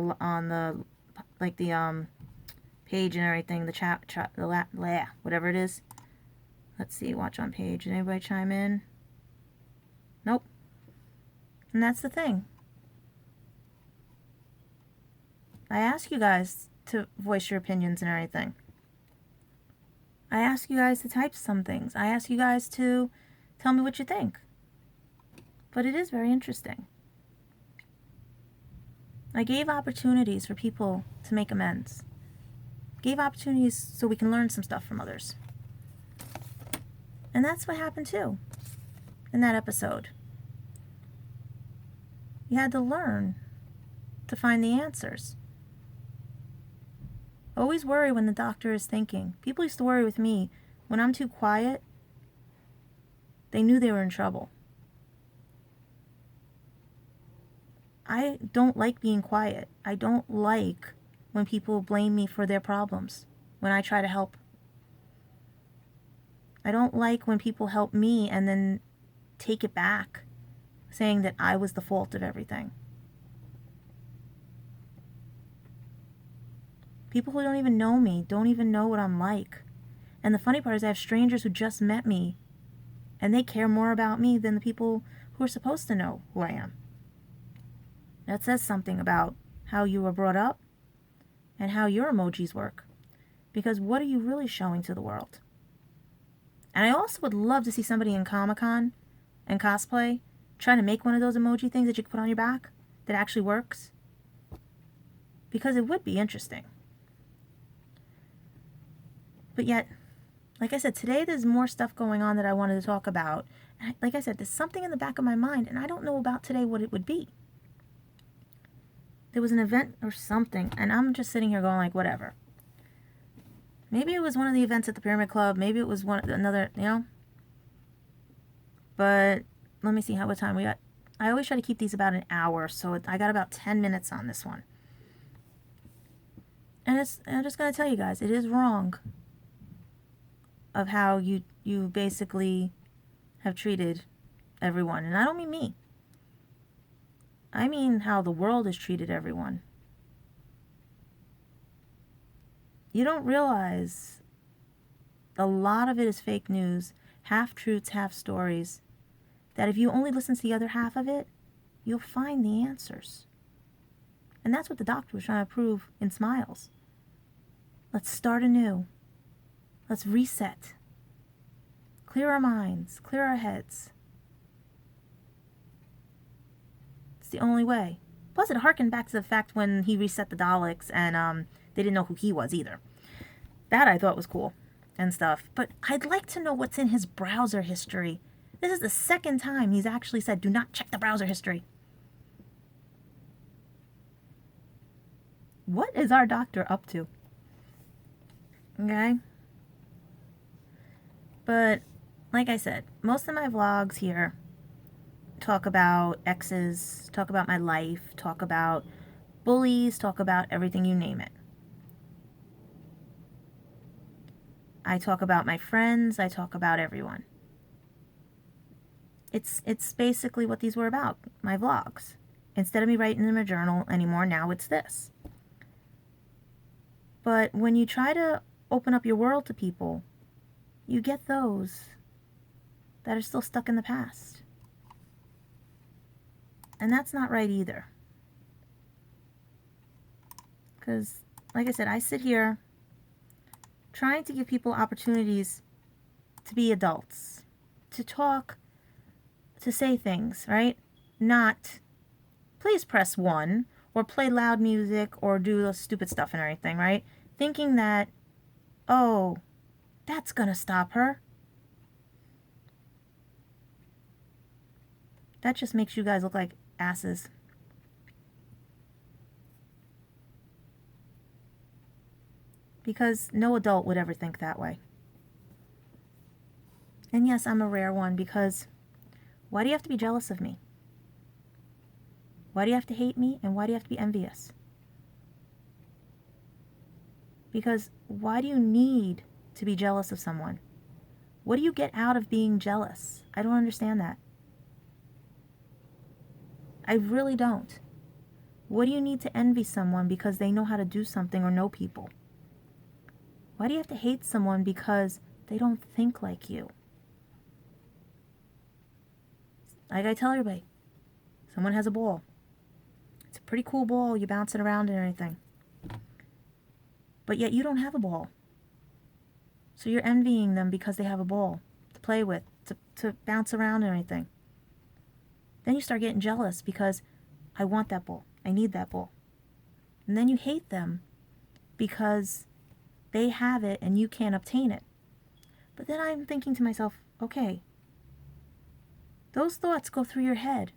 the page and everything, the chat, whatever it is. Let's see, watch on page. Did anybody chime in? Nope. And that's the thing. I ask you guys to voice your opinions and everything. I ask you guys to type some things. I ask you guys to tell me what you think. But it is very interesting. I gave opportunities for people to make amends. Gave opportunities so we can learn some stuff from others. And that's what happened too in that episode. You had to learn to find the answers. Always worry when the doctor is thinking. People used to worry with me. When I'm too quiet, they knew they were in trouble. I don't like being quiet. I don't like when people blame me for their problems when I try to help. I don't like when people help me and then take it back, saying that I was the fault of everything. People who don't even know me, don't even know what I'm like. And the funny part is I have strangers who just met me, and they care more about me than the people who are supposed to know who I am. That says something about how you were brought up and how your emojis work. Because what are you really showing to the world? And I also would love to see somebody in Comic-Con and cosplay trying to make one of those emoji things that you can put on your back that actually works. Because it would be interesting. But yet, like I said, today there's more stuff going on that I wanted to talk about. Like I said, there's something in the back of my mind, and I don't know about today what it would be. There was an event or something, and I'm just sitting here going like, whatever. Maybe it was one of the events at the Pyramid Club. Maybe it was another, you know. But let me see what time we got. I always try to keep these about an hour, so I got about 10 minutes on this one. And I'm just going to tell you guys, it is wrong of how you basically have treated everyone. And I don't mean me. I mean how the world has treated everyone. You don't realize a lot of it is fake news, half-truths, half-stories, that if you only listen to the other half of it, you'll find the answers. And that's what the doctor was trying to prove in Smiles. Let's start anew. Let's reset. Clear our minds, clear our heads. It's the only way. Plus, it harkened back to the fact when he reset the Daleks and they didn't know who he was either. That I thought was cool and stuff. But I'd like to know what's in his browser history. This is the second time he's actually said, do not check the browser history. What is our doctor up to? Okay? But, like I said, most of my vlogs here talk about exes, talk about my life, talk about bullies, talk about everything, you name it. I talk about my friends, I talk about everyone. It's basically what these were about, my vlogs. Instead of me writing in a journal anymore, now it's this. But when you try to open up your world to people, you get those that are still stuck in the past. And that's not right either. Because, like I said, I sit here trying to give people opportunities to be adults, to talk, to say things, right? Not, please press 1, or play loud music, or do the stupid stuff and everything, right? Thinking that, oh, that's gonna stop her. That just makes you guys look like asses. Because no adult would ever think that way. And yes, I'm a rare one, because why do you have to be jealous of me? Why do you have to hate me? And why do you have to be envious? Because why do you need to be jealous of someone? What do you get out of being jealous? I don't understand that. I really don't. What do you need to envy someone because they know how to do something or know people? Why do you have to hate someone because they don't think like you? Like I tell everybody, someone has a ball. It's a pretty cool ball. You bounce it around and everything. But yet you don't have a ball. So you're envying them because they have a ball to play with, to bounce around and everything. Then you start getting jealous because I want that ball. I need that ball. And then you hate them because they have it and you can't obtain it. But then I'm thinking to myself, okay, those thoughts go through your head.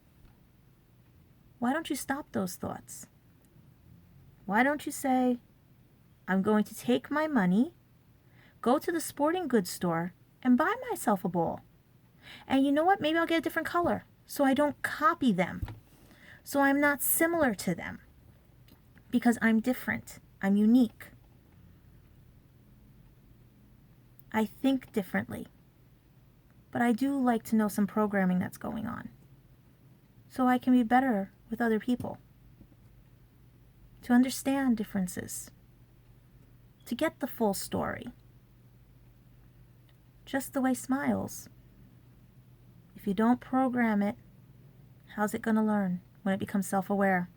Why don't you stop those thoughts? Why don't you say, I'm going to take my money, go to the sporting goods store, and buy myself a ball. And you know what? Maybe I'll get a different color so I don't copy them. So I'm not similar to them. Because I'm different. I'm unique. I think differently. But I do like to know some programming that's going on. So I can be better with other people. To understand differences. To get the full story. Just the way Smiles. If you don't program it, how's it going to learn when it becomes self-aware?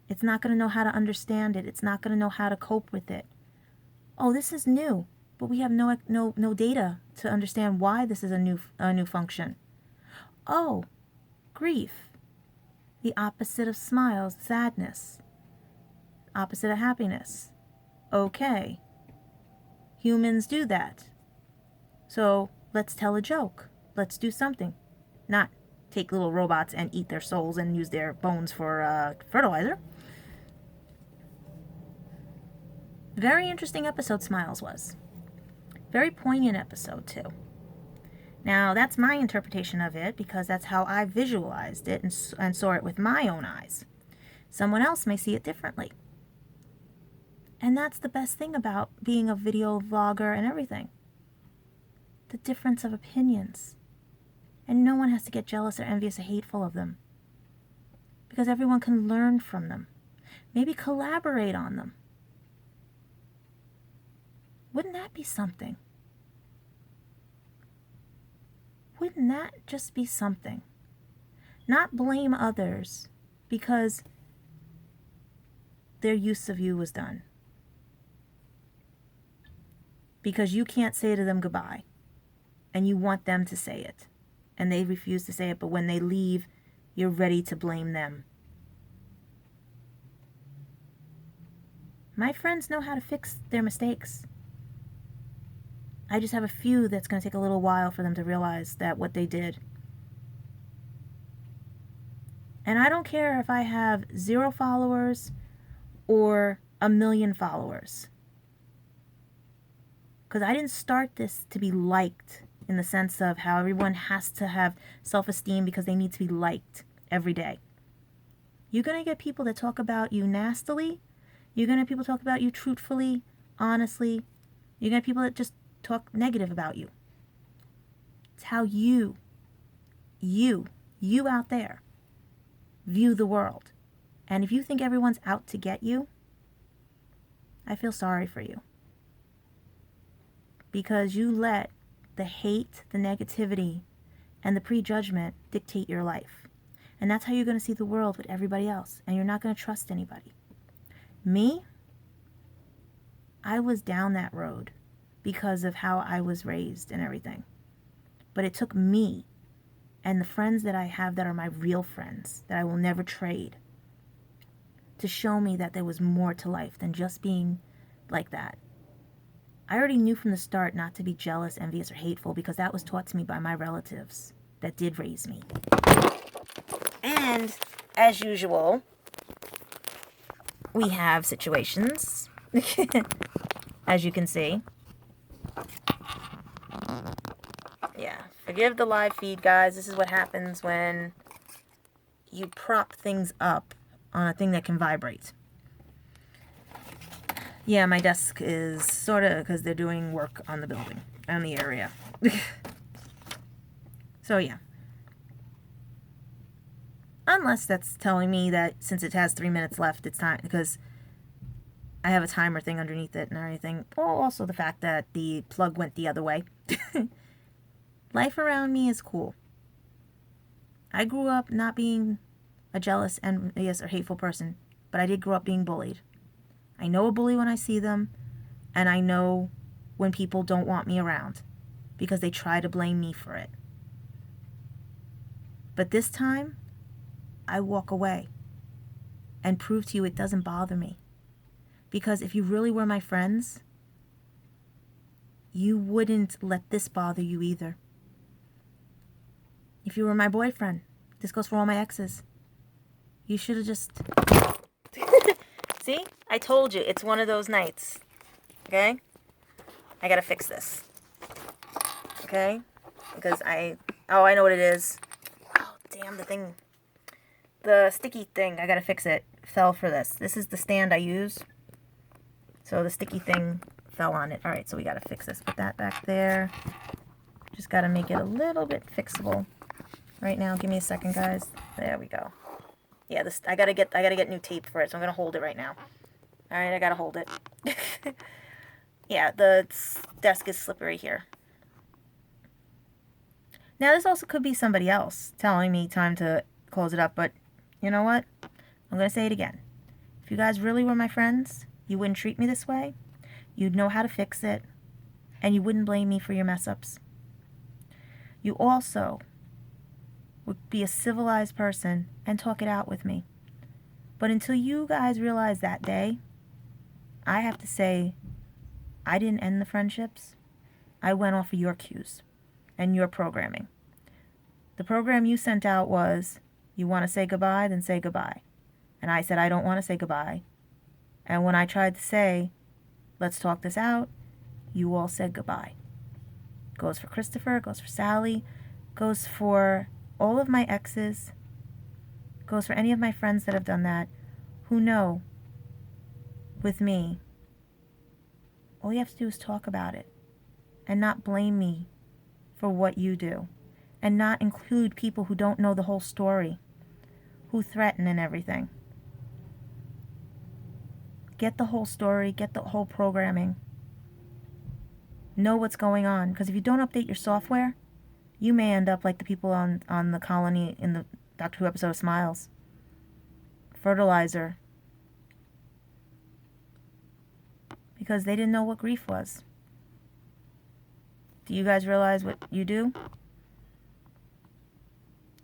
It's not going to know how to understand it. It's not going to know how to cope with it. Oh, this is new, but we have no data to understand why this is a new function. Oh, grief. The opposite of smiles, sadness. Opposite of happiness. Okay. Humans do that. So let's tell a joke. Let's do something. Not take little robots and eat their souls and use their bones for fertilizer. Very interesting episode Smiles was. Very poignant episode, too. Now, that's my interpretation of it because that's how I visualized it and saw it with my own eyes. Someone else may see it differently. And that's the best thing about being a video vlogger and everything. The difference of opinions. And no one has to get jealous or envious or hateful of them. Because everyone can learn from them. Maybe collaborate on them. Wouldn't that be something? Wouldn't that just be something? Not blame others because their use of you was done. Because you can't say to them goodbye. And you want them to say it. And they refuse to say it, but when they leave, you're ready to blame them. My friends know how to fix their mistakes. I just have a few that's going to take a little while for them to realize that what they did. And I don't care if I have 0 followers or 1 million followers. Because I didn't start this to be liked in the sense of how everyone has to have self-esteem because they need to be liked every day. You're going to get people that talk about you nastily. You're going to have people talk about you truthfully, honestly. You're going to have people that just talk negative about you. It's how you out there view the world. And if you think everyone's out to get you, I feel sorry for you. Because you let the hate, the negativity, and the prejudgment dictate your life. And that's how you're going to see the world with everybody else. And you're not going to trust anybody. Me, I was down that road because of how I was raised and everything. But it took me and the friends that I have that are my real friends, that I will never trade, to show me that there was more to life than just being like that. I already knew from the start not to be jealous, envious, or hateful because that was taught to me by my relatives that did raise me. And, as usual, we have situations, as you can see. Yeah, forgive the live feed, guys. This is what happens when you prop things up on a thing that can vibrate. Yeah, my desk is sort of because they're doing work on the building, on the area. So, yeah. Unless that's telling me that since it has 3 minutes left, it's time, because I have a timer thing underneath it and everything. Or also the fact that the plug went the other way. Life around me is cool. I grew up not being a jealous, envious, or hateful person, but I did grow up being bullied. I know a bully when I see them, and I know when people don't want me around because they try to blame me for it. But this time, I walk away and prove to you it doesn't bother me. Because if you really were my friends, you wouldn't let this bother you either. If you were my boyfriend, this goes for all my exes, you should have just... See? I told you, it's one of those nights. Okay? I gotta fix this. Okay? Because oh, I know what it is. Oh, damn, the sticky thing, I gotta fix it. Fell for this. This is the stand I use. So the sticky thing fell on it. Alright, so we gotta fix this. Put that back there. Just gotta make it a little bit fixable. Right now, give me a second, guys. There we go. Yeah, this I gotta get new tape for it, so I'm gonna hold it right now. Alright, I gotta hold it. Yeah, the desk is slippery here. Now, this also could be somebody else telling me time to close it up, but you know what? I'm gonna say it again. If you guys really were my friends, you wouldn't treat me this way. You'd know how to fix it, and you wouldn't blame me for your mess-ups. You also would be a civilized person and talk it out with me. But until you guys realize that day, I have to say, I didn't end the friendships. I went off of your cues. and your programming. The program you sent out was, you want to say goodbye, then say goodbye. And I said, I don't want to say goodbye. And when I tried to say, let's talk this out, you all said goodbye. Goes for Christopher, goes for Sally, goes for all of my exes, goes for any of my friends that have done that, who know, with me, all you have to do is talk about it and not blame me for what you do, and not include people who don't know the whole story, who threaten and everything. Get the whole story, get the whole programming. Know what's going on, because if you don't update your software, you may end up like the people on the colony in the Doctor Who episode of Smiles. Fertilizer. Because they didn't know what grief was. Do you guys realize what you do?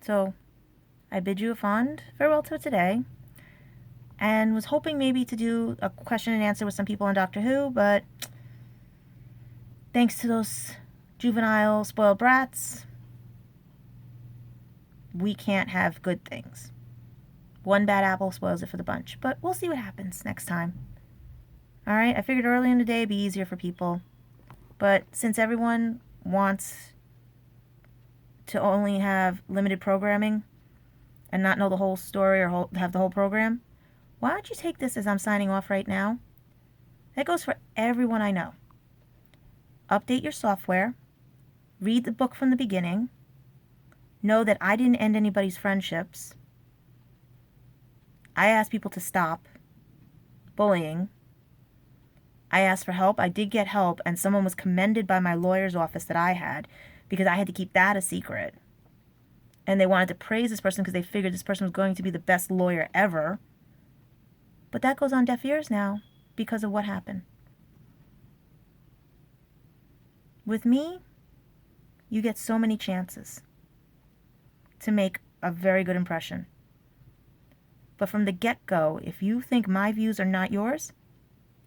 So, I bid you a fond farewell till today, and was hoping maybe to do a question and answer with some people on Doctor Who, but thanks to those juvenile spoiled brats, we can't have good things. One bad apple spoils it for the bunch, but we'll see what happens next time. Alright, I figured early in the day it'd be easier for people, but since everyone wants to only have limited programming and not know the whole story or have the whole program, why don't you take this as I'm signing off right now? That goes for everyone I know. Update your software, read the book from the beginning, know that I didn't end anybody's friendships. I asked people to stop bullying. I asked for help. I did get help, and someone was commended by my lawyer's office that I had, because I had to keep that a secret. And they wanted to praise this person because they figured this person was going to be the best lawyer ever. But that goes on deaf ears now because of what happened. With me, you get so many chances to make a very good impression. But from the get-go, if you think my views are not yours,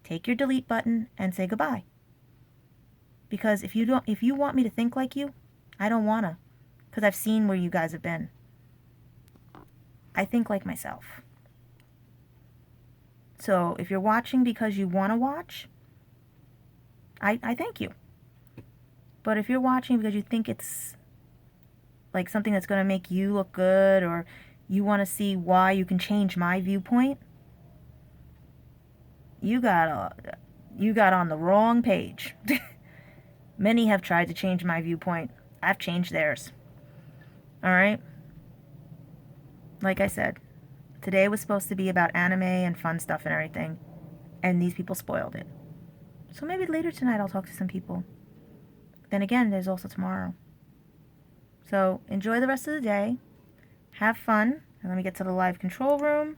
take your delete button and say goodbye. Because if you want me to think like you, I don't wanna. Because I've seen where you guys have been. I think like myself. So if you're watching because you want to watch, I thank you. But if you're watching because you think it's like something that's going to make you look good, or you want to see why you can change my viewpoint, you got on the wrong page. Many have tried to change my viewpoint. I've changed theirs. Alright? Like I said, today was supposed to be about anime and fun stuff and everything, and these people spoiled it. So maybe later tonight I'll talk to some people. Then again, there's also tomorrow. So enjoy the rest of the day. Have fun. And let me get to the live control room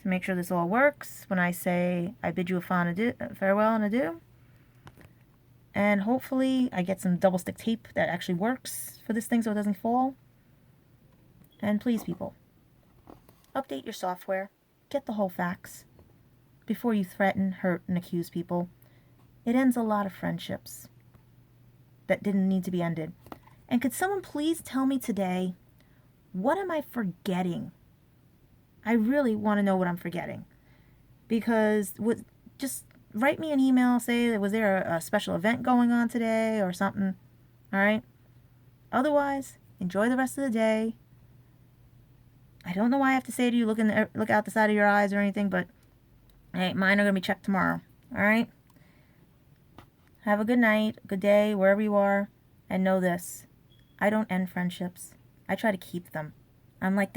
to make sure this all works when I say I bid you a farewell and adieu. And hopefully I get some double stick tape that actually works for this thing so it doesn't fall. And please, people, update your software. Get the whole facts before you threaten, hurt, and accuse people. It ends a lot of friendships that didn't need to be ended. And could someone please tell me today, what am I forgetting? I really want to know what I'm forgetting. Because just write me an email, say, was there a special event going on today or something? Alright? Otherwise, enjoy the rest of the day. I don't know why I have to say to you, look out the side of your eyes or anything, but hey, mine are going to be checked tomorrow. Alright? Have a good night, good day, wherever you are, and know this. I don't end friendships. I try to keep them. I'm like